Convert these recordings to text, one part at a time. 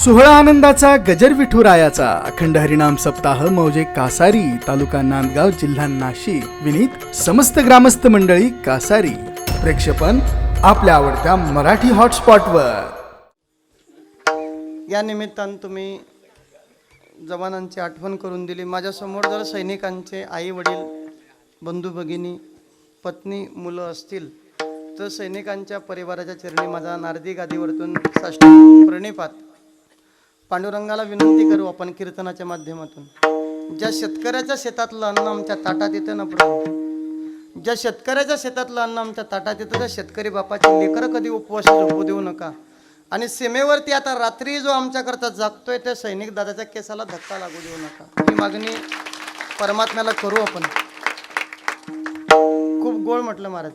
सोहळा आनंदाचा गजर विठुरायाचा अखंड हरिनाम सप्ताह मौजे कासारी तालुका नांदगाव जिल्हा नाशिक विनीत समस्त ग्रामस्थ मंडळी कासारी प्रेक्षेपण आपल्या आवडत्या मराठी हॉटस्पॉटवर। या निमित्तानं तुम्ही जवानांची आठवण करून दिली। माझ्यासमोर जर सैनिकांचे आई वडील बंधू भगिनी पत्नी मुलं असतील तर सैनिकांच्या परिवाराच्या चरणी माझा नारदी गादीवरतून साष्टांग प्रणिपात। पांडुरंगाला विनंती करू आपण कीर्तनाच्या माध्यमातून। ज्या शेतकऱ्याच्या शेतातलं अन्न आमच्या ताटात येतं ना प्रभू, ज्या शेतकऱ्याच्या शेतातलं अन्न आमच्या ताटात येतं त्या शेतकरी बापाची लेकरं कधी उपवास झोपू देऊ नका। आणि सीमेवरती आता रात्री जो आमच्याकरता जागतोय त्या सैनिक दादाच्या केसाला धक्का लागू देऊ नका। ही मागणी परमात्म्याला करू आपण। खूप गोड म्हटलं महाराज।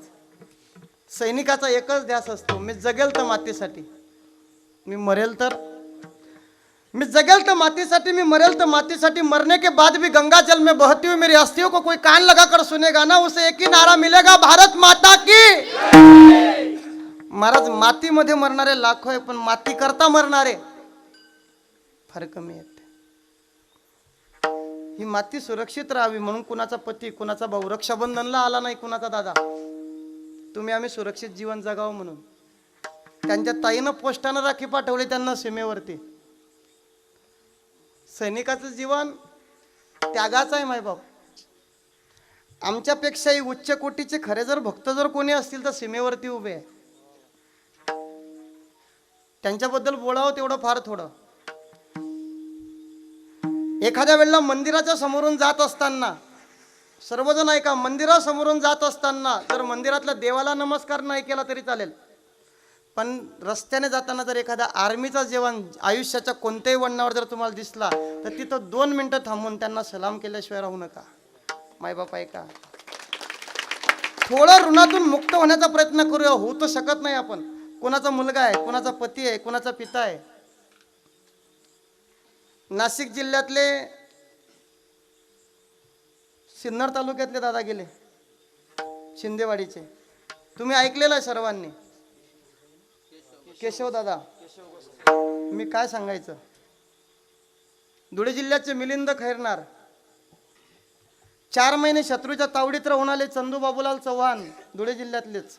सैनिकाचा एकच ध्यास असतो, मी जगेल तर मातीसाठी, मी मरेल तर मैं जगेल तो मातीसाठी, मैं मरेल तो मातीसाठी। मरने के बाद भी गंगा जल में बहती हुई मेरी अस्थियों को कोई कान लगाकर सुनेगा ना, उसे एक ही नारा मिलेगा, भारत माता की। महाराज मातीमध्ये मरणारे लाखो आहे, पण माती करता मरणारे फार कमी आहेत। ही माती सुरक्षित राहावी म्हणून कुणाचा पती कुणाचा भाऊ रक्षाबंधनला आला नाही, कुणाचा दादा, तुम्ही आम्ही सुरक्षित जीवन जगावं म्हणून त्यांच्या ताईनं पोस्टानं राखी पाठवली त्यांना सीमेवरती। सैनिकाचं जीवन त्यागाचं आहे मायबाप। आमच्यापेक्षाही उच्च कोटीचे खरे जर भक्त जर कोणी असतील तर सीमेवरती उभे आहे। त्यांच्याबद्दल बोलावं तेवढं फार थोडं। एखाद्या वेळेला मंदिराच्या समोरून जात असताना सर्वजण ऐका, मंदिरासमोरून जात असताना जर मंदिरातल्या देवाला नमस्कार नाही केला तरी चालेल, पण रस्त्याने जाताना जर एखादा आर्मीचा जवान आयुष्याच्या कोणत्याही वळणावर जर तुम्हाला दिसला तर तिथं 2 मिनिटं थांबून त्यांना सलाम केल्याशिवाय राहू नका। मायबाप ऐका, थोडं ऋणातून मुक्त होण्याचा प्रयत्न करूया। होऊ तर शकत नाही आपण। कोणाचा मुलगा आहे, कोणाचा पती आहे, कोणाचा पिता आहे। नाशिक जिल्ह्यातले सिन्नर तालुक्यातले दादा गेले शिंदेवाडीचे, तुम्ही ऐकलेलं आहे सर्वांनी, केशव दादा। मी काय सांगायचं, धुळे जिल्ह्याचे मिलिंद खैरनार 4 महिने शत्रूच्या तावडीत राहून आले चंदू बाबूलाल चव्हाण, धुळे जिल्ह्यातलेच।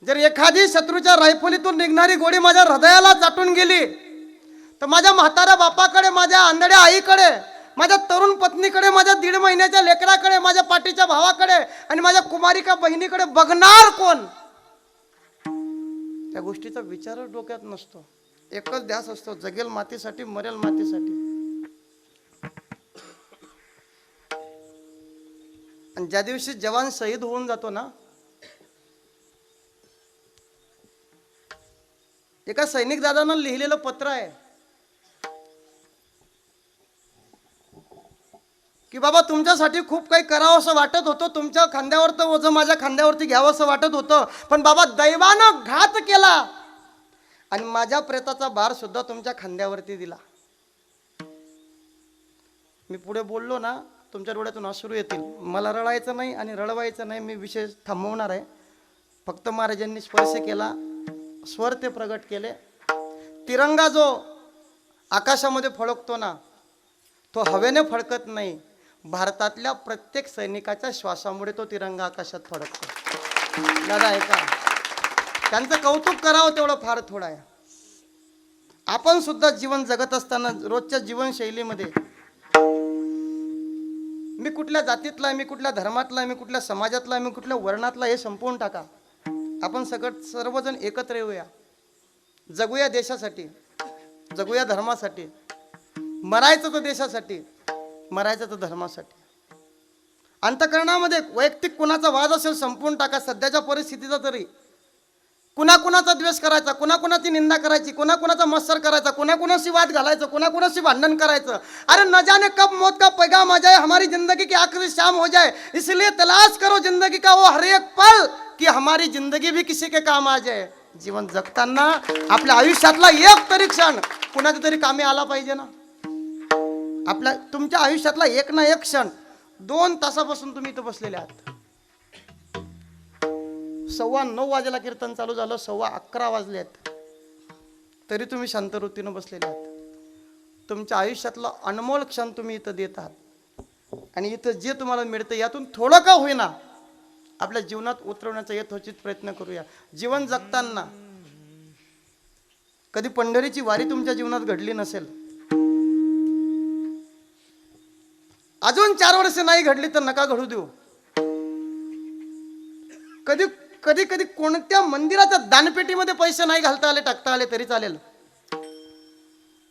जर एखादी शत्रूच्या रायफलीतून निघणारी गोळी माझ्या हृदयाला चाटून गेली तर माझ्या म्हाताऱ्या बापाकडे, माझ्या आंधळ्या आईकडे, माझ्या तरुण पत्नीकडे, माझ्या 1.5 महिन्याच्या लेकराकडे, माझ्या पाठीच्या भावाकडे आणि माझ्या कुमारिका बहिणीकडे बघणार कोण? त्या गोष्टीचा विचार डोक्यात नसतो। एकच ध्यास असतो, जगेल मातीसाठी, मरेल मातीसाठी। आणि ज्या दिवशी जवान शहीद होऊन जातो ना, एका सैनिक दादानं लिहिलेलं पत्र आहे की बाबा तुमच्यासाठी खूप काही करावं असं वाटत होतं, तुमच्या खांद्यावरचं ओझं माझ्या खांद्यावरती घ्यावं असं वाटत होतं, पण बाबा दैवानं घात केला आणि माझ्या प्रेताचा भार सुद्धा तुमच्या खांद्यावरती दिला। मी पुढे बोललो ना तुमच्या डोळ्यातून अश्रू येतील। मला रडायचं नाही आणि रडवायचं नाही, मी विषय थांबवणार आहे। फक्त महाराजांनी स्पर्श केला, स्वर ते प्रगट केले। तिरंगा जो आकाशामध्ये फडकतो ना तो हवेने फडकत नाही, भारतातल्या प्रत्येक सैनिकाच्या श्वासामुळे तो तिरंगा आकाशात फडकतो। दादा ऐका, त्यांचं कौतुक करावं तेवढं फार थोडं आहे। आपण सुद्धा जीवन जगत असताना रोजच्या जीवनशैलीमध्ये मी कुठल्या जातीतला आहे, मी कुठल्या धर्मातला आहे, मी कुठल्या समाजातला आहे, मी कुठल्या वर्णातला, हे संपवून टाका। आपण सर्वजण एकत्र येऊया, जगूया देशासाठी, जगूया धर्मासाठी। मरायचं तर देशासाठी, मरायचं तर धर्मासाठी। अंतःकरणामध्ये वैयक्तिक कुणाचा वाद असेल संपवून टाका। सध्याच्या परिस्थितीचा तरी कुणाकुणाचा द्वेष करायचा, कुणाकुणाची निंदा करायची, कुणाकुणाचा मत्सर करायचा, कुणाकुणाशी वाद घालायचं, कुणाकुणाशी भांडण करायचं। अरे न जाने कब मौत का पैगाम आ जाए, हमारी जिंदगी की आखिरी शाम हो जाए, इसलिए तलाश करो जिंदगी का वो हर एक पल कि हमारी जिंदगी भी किसी के काम आ जाए। जीवन जगताना आपल्या आयुष्यातला एक तरी क्षण कुणाच्या तरी कामी आला पाहिजे ना। आपल्या तुमच्या आयुष्यातला एक ना एक क्षण 2 तासापासून तुम्ही इथं बसलेले आहात। 9:15 वाजेला कीर्तन चालू झालं, 11:15 वाजलेत। तरी तुम्ही शांत वृत्तीनं बसलेले आहात. तुमच्या आयुष्यातला अनमोल क्षण तुम्ही इथं देत आहात. आणि इथं जे तुम्हाला मिळतं यातून थोडं का होईना आपल्या जीवनात उतरवण्याचा यथोचित प्रयत्न करूया. जीवन जगताना कधी पंढरीची वारी तुमच्या जीवनात घडली नसेल, अजून 4 वर्ष नाही घडली तर नका घडू देऊ. कधी कधी कधी कोणत्या मंदिराच्या दानपेटीमध्ये पैसे नाही घालता आले, टाकता आले तरी चालेल,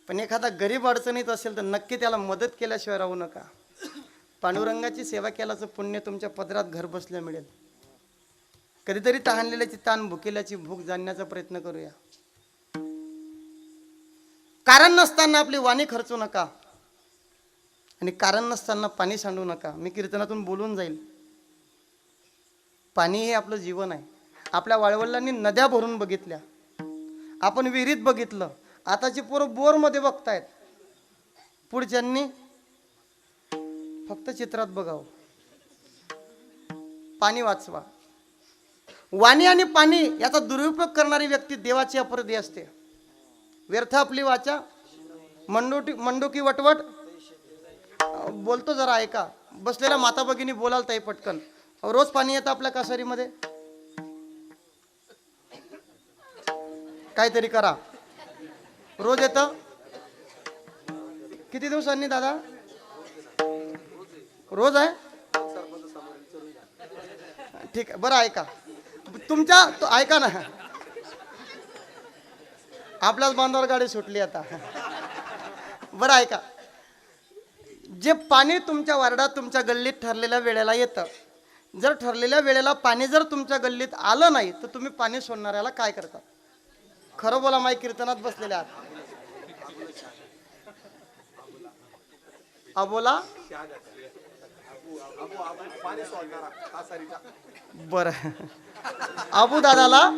पण एखादा गरीब अडचणीत असेल तर नक्की त्याला मदत केल्याशिवाय राहू नका. पांडुरंगाची सेवा केल्याचं पुण्य तुमच्या पदरात घर बसल्या मिळेल. कधीतरी तहानलेल्याची ताण, भुकेल्याची भूक जाणण्याचा प्रयत्न करूया. कारण नसताना आपली वाणी खर्चू नका आणि कारण नसताना पाणी सांडू नका. मी कीर्तनातून बोलून जाईल. पाणी हे आपलं जीवन आहे. आपल्या वाळवंटांनी नद्या भरून बघितल्या, आपण विहिरीत बघितलं, आताची पोरं बोरमध्ये बघतायत. पुढच्यांनी फक्त चित्रात बघावं. पाणी वाचवा. वाणी आणि पाणी याचा दुरुपयोग करणारी व्यक्ती देवाची अपराधी असते. व्यर्थ आपली वाचा मंडोकी वटवट बोलतो. जरा ऐका. बसलेल्या माता भगिनी बोलाल ताई पटकन. रोज पाणी येतं आपल्या कासारीमध्ये, काहीतरी करा. रोज येतं. किती दिवसांनी दादा? रोज आहे. ठीक आहे, बरं ऐका. तुमच्या ऐका ना, आपल्याच बांधावर गाडी सुटली आता. बरं ऐका. जे पाणी तुमच्या वार्डात, तुमच्या गल्लीत ठरलेल्या वेळेला येतं, जर ठरलेल्या वेळेला पाणी जर तुमच्या गल्लीत आलं नाही तर तुम्ही पाणी सोडणाऱ्याला काय करता? खरं बोला, माई कीर्तनात बसलेले आहात. अबोला बर, अबू दादाला.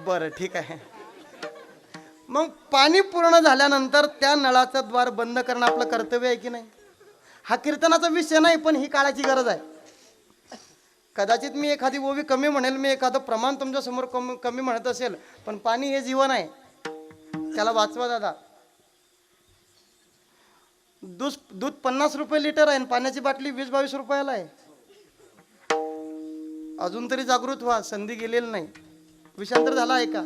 बरं ठीक आहे. मग पाणी पूर्ण झाल्यानंतर त्या नळाचं द्वार बंद करणं आपलं कर्तव्य आहे की नाही? हा कीर्तनाचा विषय नाही, पण ही काळाची गरज आहे. कदाचित मी एखादी ओवी कमी म्हणेल, मी एखादं प्रमाण तुमच्या समोर कमी म्हणत असेल, पण पाणी हे जीवन आहे. त्याला वाचवा दादा. दूध 50 रुपये लिटर आहे, पाण्याची बाटली 20-22 रुपयाला आहे. अजून तरी जागृत व्हा, संधी गेलेली नाही. विषांतर झाला आहे का?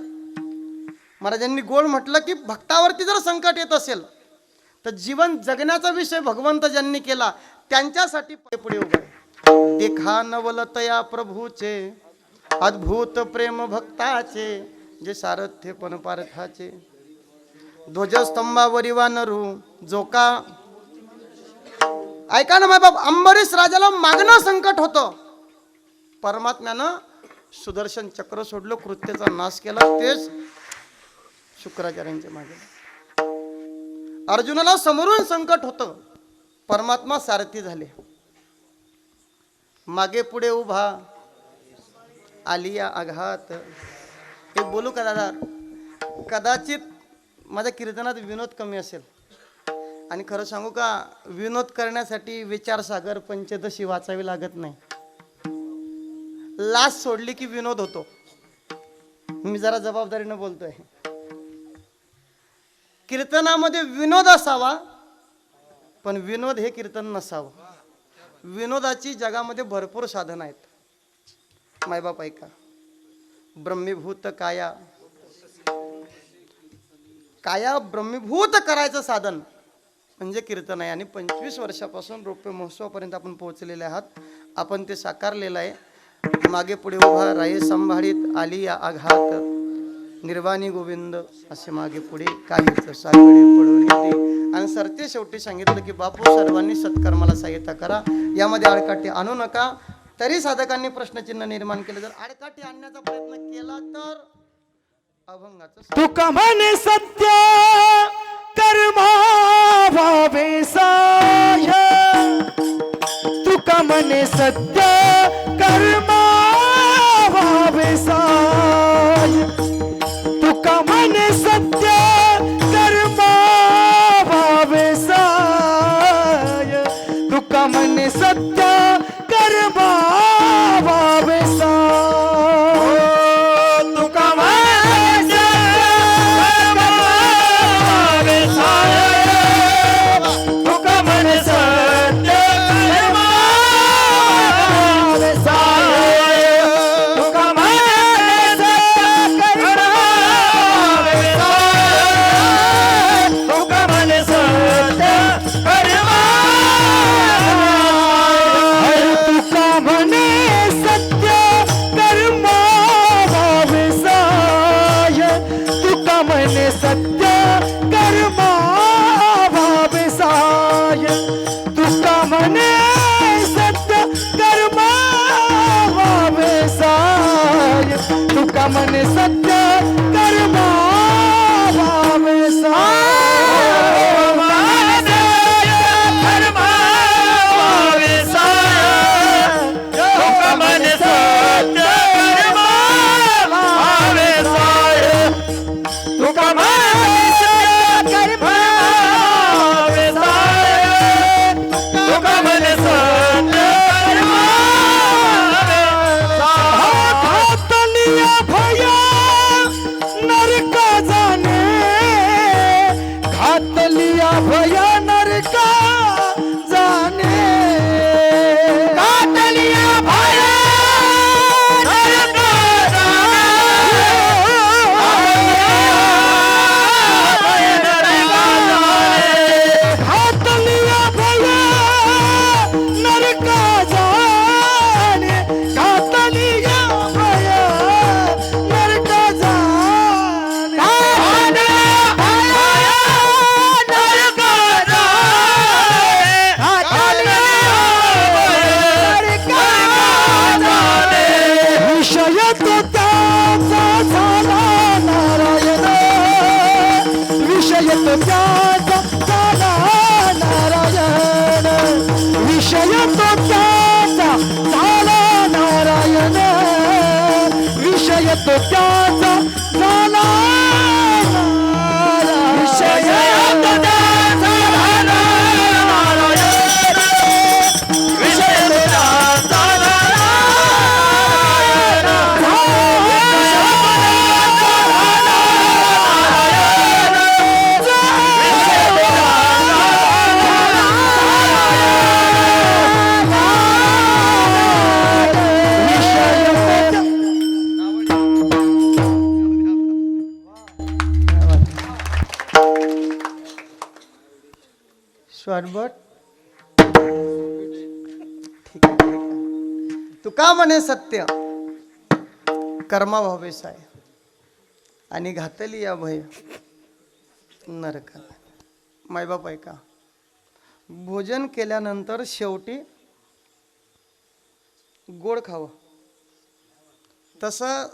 महाराजांनी गोड म्हटलं की भक्तावरती जर संकट येत असेल तर जीवन जगण्याचा विषय भगवंत ज्यांनी केला त्यांच्यासाठी पुढे उभे. देखा नवलतया प्रभूचे अद्भुत प्रेम भक्ताचे, जे सारथ्य पण पार्थाचे. ध्वजस्तंभावरी वानरू जो का. ऐका ना माय बाप, अंबरीश राजाला मागणं संकट होतं, परमात्म्यानं सुदर्शन चक्र सोडलं, कृत्याचा नाश केला. तेच शुक्राचार्यांच्या मागे. अर्जुनाला समोरून संकट होतं, परमात्मा सारथी झाले. मागे पुढे उभा आलिया आघात. हे बोलू का दादा? कदाचित माझ्या कीर्तनात विनोद कमी असेल, आणि खरं सांगू का, विनोद करण्यासाठी विचारसागर पंचदशी वाचावी लागत नाही. लाच सोडली की विनोद होतो. मी जरा जबाबदारीनं बोलतोय. कीर्तनामध्ये विनोद असावा, पण विनोद हे कीर्तन नसावं. विनोदाची जगामध्ये भरपूर साधनं आहेत. मायबाप ऐका. ब्रह्मीभूत काया, काया ब्रह्मीभूत करायचं साधन म्हणजे कीर्तन आहे. आणि 25 वर्षापासून रौप्य महोत्सवापर्यंत आपण पोहोचलेले आहात. आपण ते साकारलेलं आहे. मागे पुढे उभा राये सांभाळीत आली या आघात, निर्वाणी गोविंद असे मागे पुढे काहीच साकडे पडून येते. आणि सरते शेवटी सांगितलं की बापू सर्वांनी सत्कर्माला सहायता करा, यामध्ये आडकाठी आणू नका. तरी साधकांनी प्रश्नचिन्ह निर्माण केलं. जर आडकाठी आणण्याचा प्रयत्न केला तर अभंगाचं. तुका म्हणे सत्य कर्मा भावे साय, तुका म्हणे सत्य कर्मा भावे साय, तुका म्हणे सत्य कर्मा भावे साय, तुका म्हणे सत्य कर्मा भावे साय, तुका म्हणे म्हणे सत्य कर्म व्हावे घातलिया भया नरका जाणे घातलिया भया नरका जाणे घातलिया भया घातलिया भया नरका जाणे घातलिया भया नरका जाणे विषय तो त्याचा झाला नारायण विषय तो त्याचा झाला नारायण विषय तो त्याचा झाला नारायण विषय तो त्याचा झाला विषय तो त्याचा झाला नारायण विषय तो त्याचा शॉर्टबट ठीक आहे. तुका म्हणे सत्य कर्मा भावेसाय आणि घातली या भय नरका. मायबाप ऐका, भोजन केल्यानंतर शेवटी गोड खावं. तसं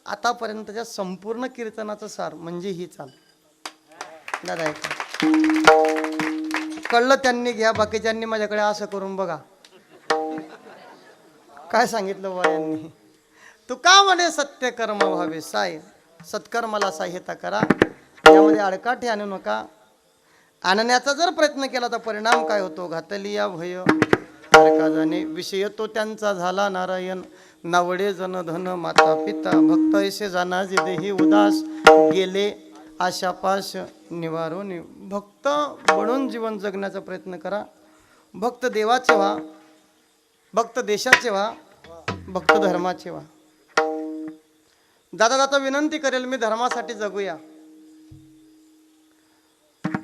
आतापर्यंतच्या संपूर्ण कीर्तनाचं सार म्हणजे ही चाल. दादा ऐका, कळलं त्यांनी घ्या, बाकीच्यांनी माझ्याकडे असं करून बघा. काय सांगितलं बा यांनी? तुका म्हणे सत्य कर्म व्हावे साय, सत्कर्माला सहाय्यता करा, यामध्ये अडकाठी आणू नका. आणण्याचा जर प्रयत्न केला तर परिणाम काय होतो? घातलिया भय नरका जाणे विषय तो त्यांचा झाला नारायण. नावडे जन धन माता पिता भक्त ऐसे जाना जे देही उदास गेले आशापाश निवारोनी. भक्त बनून जीवन जगण्याचा प्रयत्न करा. भक्त देवाचे व्हा, भक्त देशाचे व्हा, भक्त धर्माचे व्हा. दादा विनंती करेल मी, धर्मासाठी जगूया.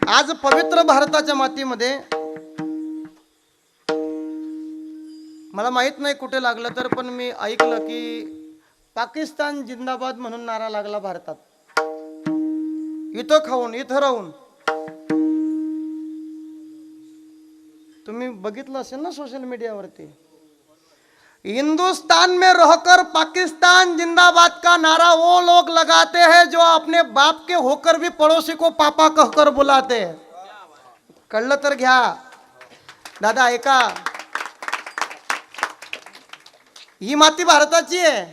आज पवित्र भारताच्या मातीमध्ये मला माहित नाही कुठे लागलं तर, पण मी ऐकलं की पाकिस्तान जिंदाबाद म्हणून नारा लागला भारतात. इथं खाऊन इथं राहून. तुम्ही बघितलं असेल ना सोशल मीडियावरती, हिंदुस्तान में रहकर पाकिस्तान जिंदाबाद का नारा वो लोग लगाते हैं जो अपने बाप के होकर भी पड़ोसी को पापा कहकर बुलाते हैं. कळलं तर घ्या. दादा ऐका, ही माती भारताची आहे.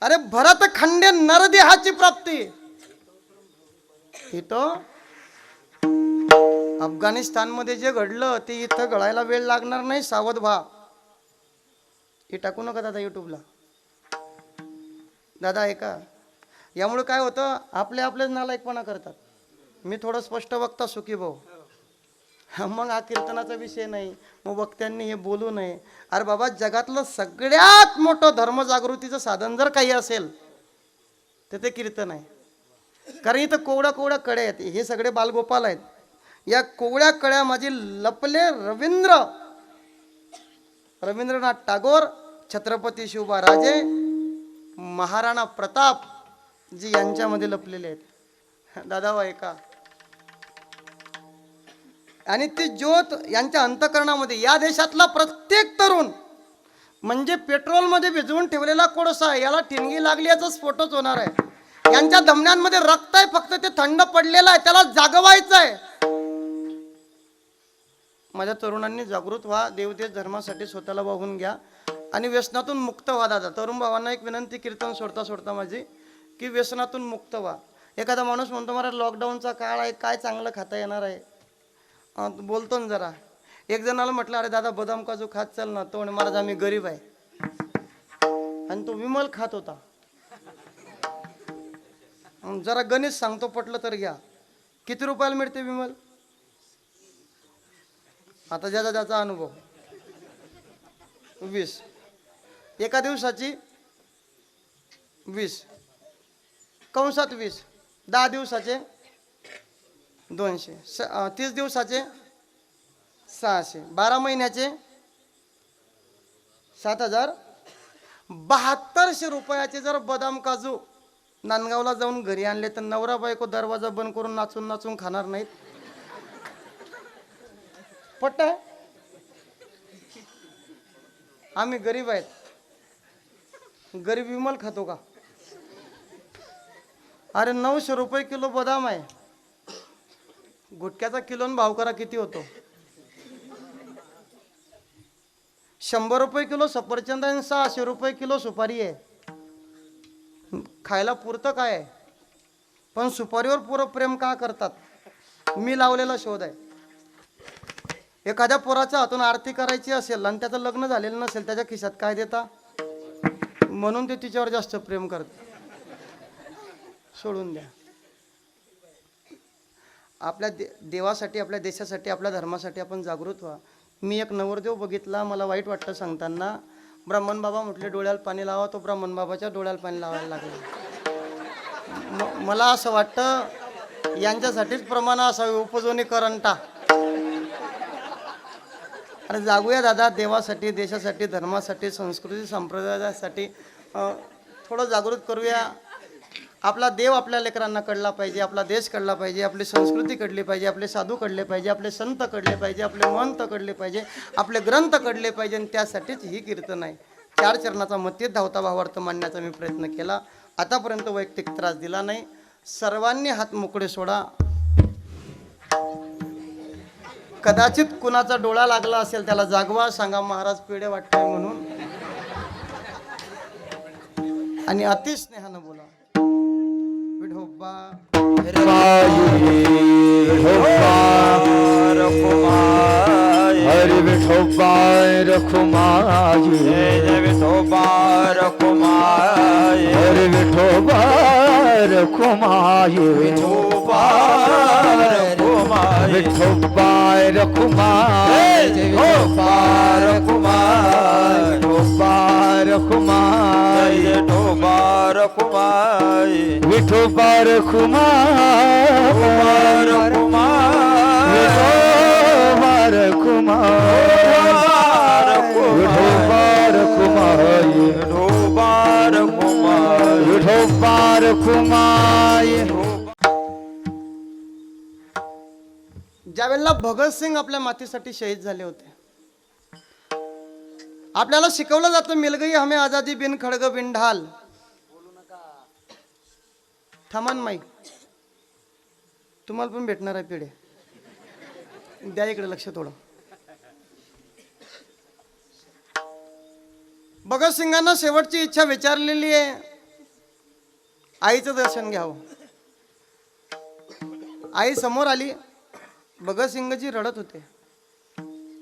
अरे भरत खंडे नरदेहाची प्राप्ती. इथं अफगाणिस्तानमध्ये जे घडलं ते इथं घडायला वेळ लागणार नाही. सावध व्हा. हे टाकू नका दादा युट्यूबला. दादा ऐका, यामुळे काय होतं, आपलेच नालायकपणा करतात. मी थोडं स्पष्ट वक्ता सुखी भाऊ. मग हा कीर्तनाचा विषय नाही, मग वक्त्यांनी हे बोलू नये. अरे बाबा, जगातलं सगळ्यात मोठं धर्मजागृतीचं साधन जर काही असेल तर ते कीर्तन आहे. कारण इथं कोवड्या कड्या आहेत. हे सगळे बालगोपाल आहेत. या कोवड्या कड्या माझी लपले रवींद्रनाथ टागोर, छत्रपती शिवबाराजे, महाराणा प्रताप जी यांच्यामध्ये लपलेले आहेत. दादा ऐका, आणि ती ज्योत यांच्या अंतःकरणामध्ये, या देशातला प्रत्येक तरुण म्हणजे पेट्रोलमध्ये भिजवून ठेवलेला कोळसा आहे, याला ठिणगी लागली याचा स्फोटच होणार आहे. यांच्या धमन्यांमध्ये रक्त आहे, फक्त ते थंड पडलेलं आहे, त्याला जागवायचं आहे. माझ्या तरुणांनी जागृत व्हा, देवदेश धर्मासाठी स्वतःला वाहून घ्या आणि व्यसनातून मुक्त व्हा. दादा तरुण भावांना एक विनंती, कीर्तन सोडता सोडता माझी, की व्यसनातून मुक्त व्हा. एखादा माणूस म्हणतो मला लॉकडाऊनचा काळ आहे, काय चांगलं खाता येणार आहे, बोलतो ना जरा. एक जणाला म्हटलं अरे दादा बदाम काजू खात चल ना, तो म्हणे महाराज आम्ही गरीब आहे, आणि तो विमल खात होता. जरा गणित सांगतो, पटलं तर घ्या. किती रुपयाला मिळते विमल? आता ज्याचा त्याचा अनुभव. 20 एका दिवसाची, 20 कंसात 20, 10 दिवसाचे 200, 30 दिवसाचे 600, 12 महिन्याचे 7,000, 7200 रुपयाचे जर बदाम काजू नांदगावला जाऊन घरी आणले तर नवरा बायको दरवाजा बंद करून नाचून नाचून खाणार नाहीत? पट्ट आहे? आम्ही गरीब आहेत, गरीब विमल खातो का? अरे 900 रुपये किलो बदाम आहे, गुटख्याचा किलोन भाव करा किती होतो? 100 रुपये किलो सफरचंद आणि 600 रुपये किलो सुपारी आहे. खायला पुरतं काय आहे, पण सुपारीवर पुरं प्रेम का करतात? मी लावलेला शोध आहे. एखाद्या पोराच्या हातून आरती करायची असेल आणि त्याचं लग्न झालेलं नसेल, त्याच्या खिशात काय देता? म्हणून ते तिच्यावर जास्त प्रेम करतात. सोडून द्या. आपल्या देवासाठी, आपल्या देशासाठी, आपल्या धर्मासाठी आपण जागृत व्हा. मी एक नवरदेव बघितला, मला वाईट वाटतं सांगताना. ब्राह्मण बाबा म्हटले डोळ्याला पाणी लावा, तो ब्राह्मण बाबाच्या डोळ्याला पाणी लावायला लागला. मला असं वाटतं यांच्यासाठीच प्रमाण असावे, उपजवणी करंटा. आणि जागूया दादा, देवासाठी, देशासाठी, धर्मासाठी, संस्कृती संप्रदायासाठी थोडं जागृत करूया. आपला देव आपल्या लेकरांना कळला पाहिजे, आपला देश कळला पाहिजे, आपली संस्कृती कळली पाहिजे, आपले साधू कळले पाहिजे, आपले संत कळले पाहिजे, आपले महंत कळले पाहिजे, आपले ग्रंथ कळले पाहिजे. आणि त्यासाठीच ही कीर्तन आहे. 4 चरणाचा मतीत धावता भावार्थ मांडण्याचा मी प्रयत्न केला. आतापर्यंत वैयक्तिक त्रास दिला नाही. सर्वांनी हात मोकळे सोडा. कदाचित कुणाचा डोळा लागला असेल त्याला जागवा, सांगा महाराज पिढे वाटतंय म्हणून, आणि अति स्नेहानं बोला. विठोबा हरि विठोबा रखुमाई, जय विठोबा रखुमाई, हरि विठोबा रखुमाई, विठोबा रखुमाई, विठोबा रखुमाई, विठोबा रखुमाई, विठोबा रखुमाई, विठोबा रखुमाई, विठोबा रखुमाई, ज्यावेळेला भगतसिंग आपल्या मातीसाठी शहीद झाले होते, आपल्याला शिकवलं जातं मिल गई हमें आजादी बिन खडग बिन ढाल. थांबा माईक, तुम्हाला पण भेटणार आहे पिढे, द्या इकडे लक्ष थोडं. भगतसिंगांना शेवटची इच्छा विचारलेली आहे, आईचं दर्शन घ्यावं. आई समोर आली, भगतसिंगजी रडत होते.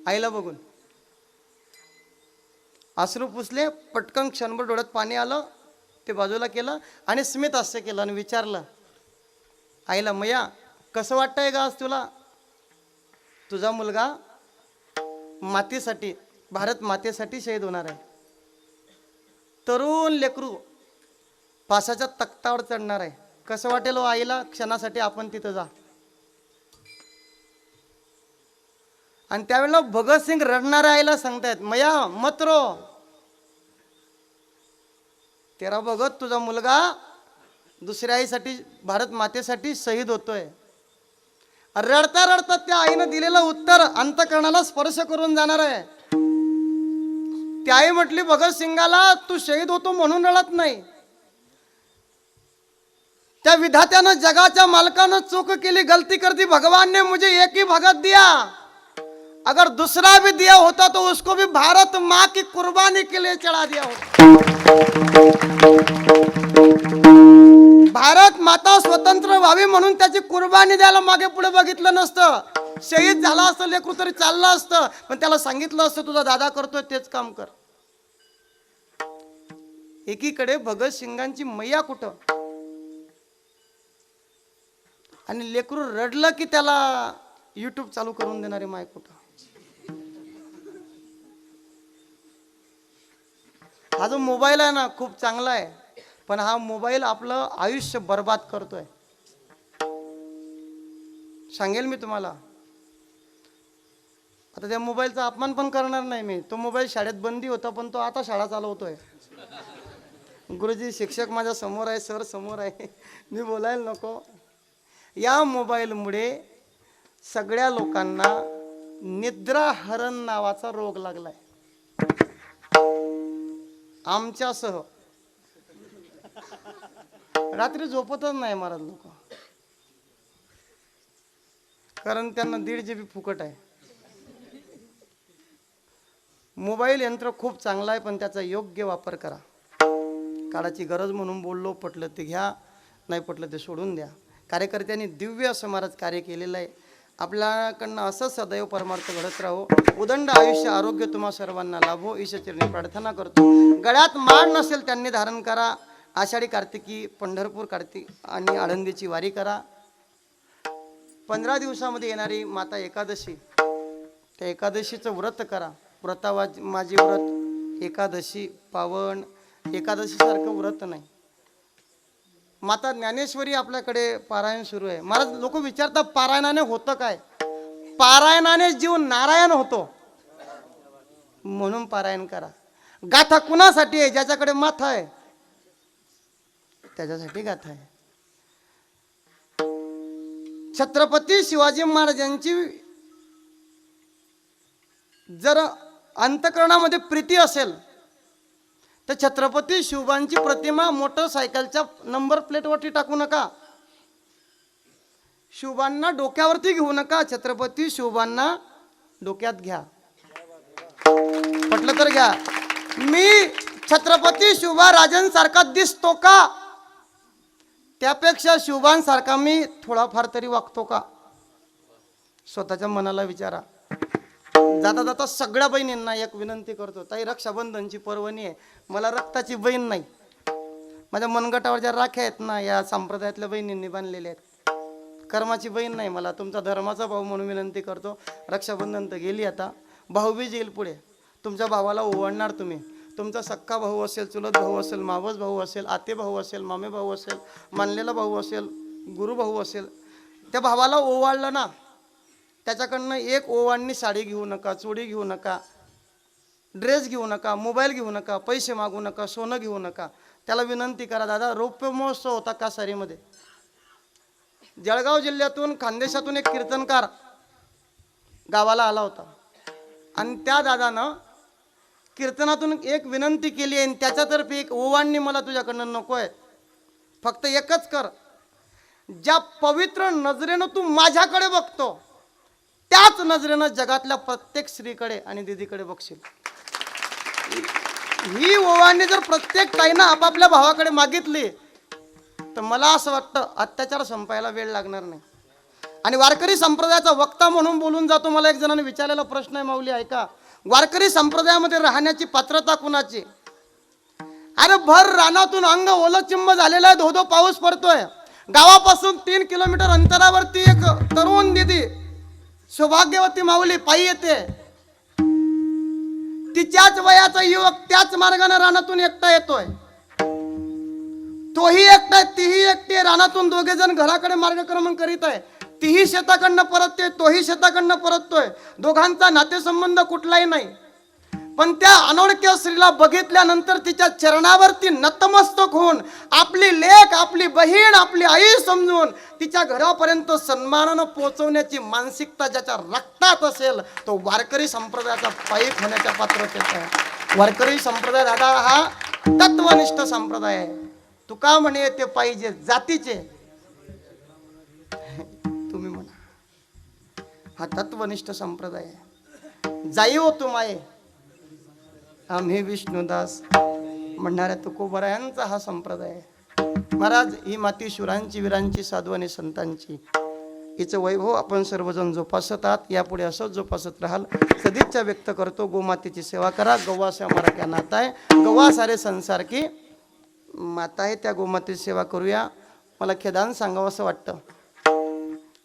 आईला बघून अश्रू पुसले, पटकन क्षणभर डोळ्यात पाणी आलं, ते बाजूला केलं आणि स्मित हास्य केलं आणि विचारलं आईला, मैया कसं वाटतंय का आज तुला? तुझा मुलगा मातेसाठी, भारत मातेसाठी शहीद होणार आहे. तरुण लेकरू फासाच्या तख्तावर चढणार आहे. कसं वाटेल हो आईला? क्षणासाठी आपण तिथं जा. आणि त्यावेळेला भगतसिंग रडणाऱ्या आईला सांगतायत, मैया मत रो, तेरा भगत तुझा मुलगा दुसऱ्या आईसाठी, भारत मातेसाठी शहीद होतोय. रडता रडता त्या आईनं दिलेलं उत्तर अंतकरणाला स्पर्श करून जाणार आहे. ती आई म्हटली भगतसिंगाला, तू शहीद होतो म्हणून रडत नाही, त्या विधात्यानं जगाच्या मालकानं चूक केली, गलती कर दी, भगवान ने मुझे एक ही भगत दिया, अगर दूसरा भी दिया होता तो उसको भी भारत माँ की कुर्बानी के लिए चढ़ा दिया होता। भारत माता स्वतंत्र व्हावी म्हणून त्याची कुर्बानी द्यायला मागे पुढे बघितलं नसतं, शहीद झाला असतं लेकरू तरी चाललं असतं, पण त्याला सांगितलं असतं तुझा दादा करतोय तेच काम कर. एकीकडे भगतसिंगांची मैया कुठं, आणि लेकरू रडलं की त्याला युट्यूब चालू करून देणारे माय कुठं. हा जो मोबाईल आहे ना खूप चांगला आहे, पण हा मोबाईल आपलं आयुष्य बर्बाद करतोय. सांगेल मी तुम्हाला, आता त्या मोबाईलचा अपमान पण करणार नाही मी. तो मोबाईल शाळेत बंदी होता, पण तो आता शाळा चालवतोय. गुरुजी शिक्षक माझ्या समोर आहे, सर समोर आहे, मी बोलायला नको. या मोबाईलमुळे सगळ्या लोकांना निद्राहरण नावाचा रोग लागलाय, आमच्यासह. रात्री झोपतच नाही महाराज लोक, कारण त्यांना 1.5 GB फुकट आहे. मोबाईल यंत्र खूप चांगला आहे, पण त्याचा योग्य वापर करा. काळाची गरज म्हणून बोललो, पटलं ते घ्या, नाही पटलं ते सोडून द्या. कार्यकर्त्यांनी दिव्य असं महाराज कार्य केलेलं आहे. आपल्याकडनं असं सदैव परमार्थ घडत राहो. उदंड आयुष्य आरोग्य तुम्हा सर्वांना लाभो, ईशचरणी प्रार्थना करतो. गळ्यात माळ नसेल त्यांनी धारण करा. आषाढी कार्तिकी पंढरपूर कार्तिक आणि आळंदीची वारी करा. 15 दिवसामध्ये येणारी माता एकादशी, त्या एकादशीचं व्रत करा. माझी व्रत एकादशी पावन, एकादशीसारखं व्रत नाही. माता ज्ञानेश्वरी आपल्याकडे पारायण सुरू आहे. महाराज लोक विचारतात पारायणाने होतं काय? पारायणाने जीव नारायण होतो, म्हणून पारायण करा. गाथा कुणासाठी आहे? ज्याच्याकडे माथा आहे त्याच्यासाठी गाथा आहे. छत्रपती शिवाजी महाराजांची जर अंतःकरणामध्ये प्रीती असेल तर छत्रपती शिवबांची प्रतिमा मोटरसायकलच्या नंबर प्लेटवरती टाकू नका. शिवबांना डोक्यावरती घेऊ नका, छत्रपती शिवबांना डोक्यात घ्या. पटलं तर घ्या. मी छत्रपती शिवबा राजांसारखा दिसतो का? त्यापेक्षा शिवबांसारखा मी थोडाफार तरी वागतो का? स्वतःच्या मनाला विचारा. जाता जाता सगळ्या बहिणींना एक विनंती करतो. ताई, रक्षाबंधनची पर्वणी आहे, मला रक्ताची बहीण नाही. माझ्या मनगटावर ज्या राख्या आहेत ना, या संप्रदायातल्या बहिणींनी बांधलेल्या आहेत. कर्माची बहीण नाही मला. तुमचा धर्माचा भाऊ म्हणून विनंती करतो. रक्षाबंधन तर गेली, आता भाऊबीज येईल पुढे. तुमच्या भावाला ओवाळणार तुम्ही. तुमचा सक्का भाऊ असेल, चुलत भाऊ असेल, मावस भाऊ असेल, आते भाऊ असेल, मामे भाऊ असेल, मानलेला भाऊ असेल, गुरु भाऊ असेल, त्या भावाला ओवाळलं ना, त्याच्याकडनं एक ओवाळणी साडी घेऊ नका, चोडी घेऊ नका, ड्रेस घेऊ नका, मोबाईल घेऊ नका, पैसे मागू नका, सोनं घेऊ नका. त्याला विनंती करा. दादा, रौप्य महोत्सव होता कासारीमध्ये. जळगाव जिल्ह्यातून खानदेशातून एक कीर्तनकार गावाला आला होता, आणि त्या दादानं कीर्तनातून एक विनंती केली आहे, आणि त्याच्यातर्फे एक ओवाळणी मला तुझ्याकडनं नको आहे. फक्त एकच कर, ज्या पवित्र नजरेनं तू माझ्याकडे बघतो त्याच नजरेनं जगातल्या प्रत्येक स्त्रीकडे आणि दिदीकडे बघशील. ही ओवाळणी जर प्रत्येक ताईनं आपापल्या भावाकडे मागितली तर मला असं वाटतं अत्याचार संपायला वेळ लागणार नाही. आणि वारकरी संप्रदायाचा वक्ता म्हणून बोलून जातो. मला एक जणांनी विचारलेला प्रश्न आहे, माऊली ऐका, वारकरी संप्रदायामध्ये राहण्याची पात्रता कुणाची? अरे भर रानातून अंग ओलचिंब झालेलं आहे, धोधो पाऊस पडतोय. गावापासून 3 किलोमीटर अंतरावरती एक तरुण दिदी, सौभाग्यवती माऊली पायी येते. तिच्याच वयाचा युवक त्याच मार्गाने रानातून एकटा येतोय. तोही एकटा आहे, तीही एकटी आहे. रानातून दोघे जण घराकडे मार्गक्रमण करीत आहे. तीही शेताकडनं परतते, तोही शेताकडनं परततोय. दोघांचा नातेसंबंध कुठलाही नाही. पण त्या अनोळख्या स्त्रीला बघितल्यानंतर तिच्या चरणावरती नतमस्तक होऊन आपली लेक, आपली बहीण, आपली आई समजून तिच्या घरापर्यंत सन्मानानं पोहोचवण्याची मानसिकता ज्याच्या रक्तात असेल तो वारकरी संप्रदायाचा पायी होण्याच्या पात्रतेचा आहे. वारकरी संप्रदाय दादा हा तत्वनिष्ठ संप्रदाय आहे. तुका म्हणे ते पाहिजे जातीचे, तुम्ही म्हणा हा तत्वनिष्ठ संप्रदाय आहे. जाईव तुमाये आम्ही विष्णुदास म्हणणाऱ्या तुकोबरायांचा हा संप्रदाय आहे. महाराज, ही माती शुरांची, वीरांची, साधू आणि संतांची, हिचं वैभव आपण सर्वजण जोपासत आहात. यापुढे असंच जोपासत राहाल. सदिच्छा व्यक्त करतो. गोमातेची सेवा करा. गौवा से हमारा क्या नाता है, गौवा सारे संसार की माता आहे. त्या गोमातेची सेवा करूया. मला खेदान सांगावं असं वाटतं,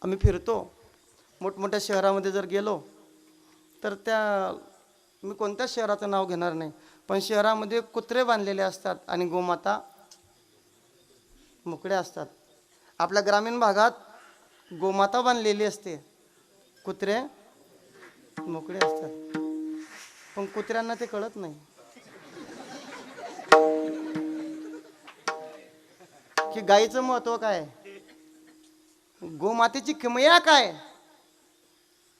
आम्ही फिरतो मोठमोठ्या शहरामध्ये जर गेलो तर मी कोणत्याच शहराचं नाव घेणार नाही, पण शहरामध्ये कुत्रे बांधलेले असतात आणि गोमाता मोकळ्या असतात. आपल्या ग्रामीण भागात गोमाता बांधलेली असते, कुत्रे मोकळे असतात. पण कुत्र्यांना ते कळत नाही की गाईचं महत्व काय, गोमातेची किमया काय.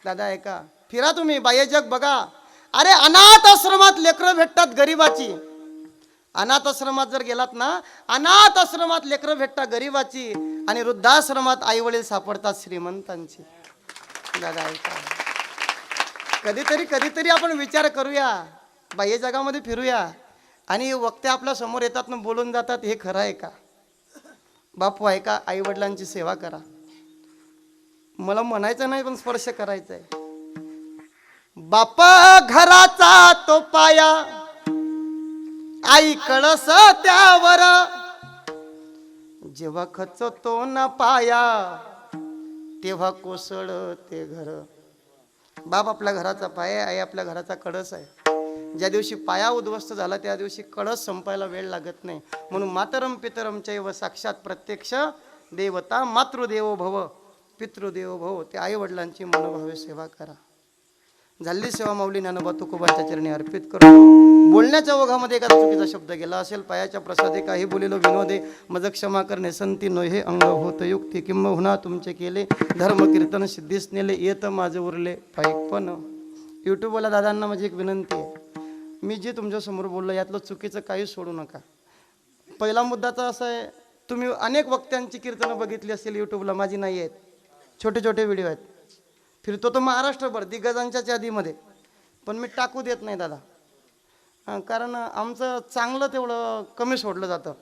दादा ऐका, फिरा तुम्ही, बाह्य जग बघा. अरे अनाथ आश्रमात लेकरं भेटतात गरीबाची. अनाथ आश्रमात जर गेलात ना, अनाथ आश्रमात लेकरं भेटतात गरीबाची आणि वृद्धाश्रमात आई वडील सापडतात श्रीमंतांची. दादा ऐका, कधीतरी आपण विचार करूया, बाह्य जगामध्ये फिरूया आणि वक्ते आपल्या समोर येतात ना, बोलून जातात, हे खरं आहे का. बापू ऐका, आई वडिलांची सेवा करा. मला म्हणायचं नाही पण स्पर्श करायचा आहे. बापा घराचा तो पाया, आई कळस त्यावर, जेव्हा खचतो ना पाया तेव्हा कोसळते घर. बाप आपल्या घराचा पाया, आई आपल्या घराचा कळस आहे. ज्या दिवशी पाया उद्ध्वस्त झाला त्या दिवशी कळस संपायला वेळ लागत नाही. म्हणून मातरम पितरम चैव साक्षात प्रत्यक्ष देवता मातृदेवो भव पितृदेवो भव. ते आई वडिलांची मनोभावे सेवा करा. झाली सेवा माऊली ज्ञानोबा तुकोबांच्या चरणी अर्पित करतो. बोलण्याच्या ओघामध्ये एखादा चुकीचा शब्द गेला असेल, पायाच्या प्रसादे काही बोलिलो विनोदे, मज क्षमा करणे संती नो हे अंग होत युक्ती किंबहुना तुमचे केले, धर्म कीर्तन सिद्धीस नेले, येत माझे उरले पाईक. पण यूट्यूबवाला दादांना माझी एक विनंती आहे, मी जे तुमच्यासमोर बोललो यातलं चुकीचं काही सोडू नका. पहिला मुद्दा तर असा आहे, तुम्ही अनेक वक्त्यांची कीर्तनं बघितली असेल यूट्यूबला, माझी नाही आहेत, छोटे छोटे व्हिडिओ आहेत. फिरतो तो महाराष्ट्रभर दिग्गजांच्या यादीमध्ये, पण मी टाकू देत नाही दादा, कारण आमचं चांगलं तेवढं कमी सोडलं जातं,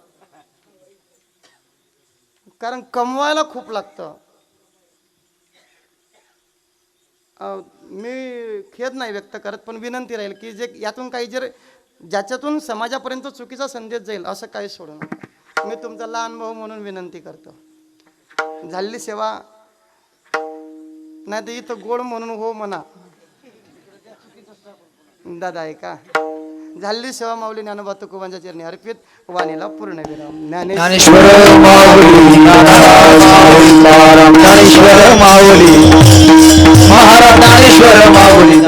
कारण कमवायला खूप लागतं. मी खेद नाही व्यक्त करत, पण विनंती राहील की जे यातून काही जर ज्याच्यातून समाजापर्यंत चुकीचा संदेश जाईल असं काही सोडू नका. मी तुमचा लहान भाऊ म्हणून विनंती करतो. झालेली सेवा नाही तर इथं गोड म्हणून हो म्हणा. दादा ऐका, झालेली सेवा माऊली ज्ञानोबा तुकोबांच्या चरणी अर्पित. वाणीला पूर्ण विराम. ज्ञानेश्वर माऊली ज्ञानेश्वर माऊली महाराज ज्ञानेश्वर माऊली.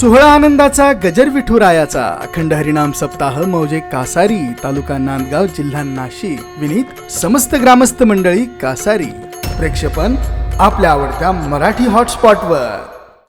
सोहळा आनंदाचा गजर विठुरायाचा अखंड हरिनाम सप्ताह मौजे कासारी तालुका नांदगाव जिल्हा नाशिक विनीत समस्त ग्रामस्थ मंडळी कासारी. प्रेक्षेपण आपल्या आवडत्या मराठी हॉटस्पॉटवर.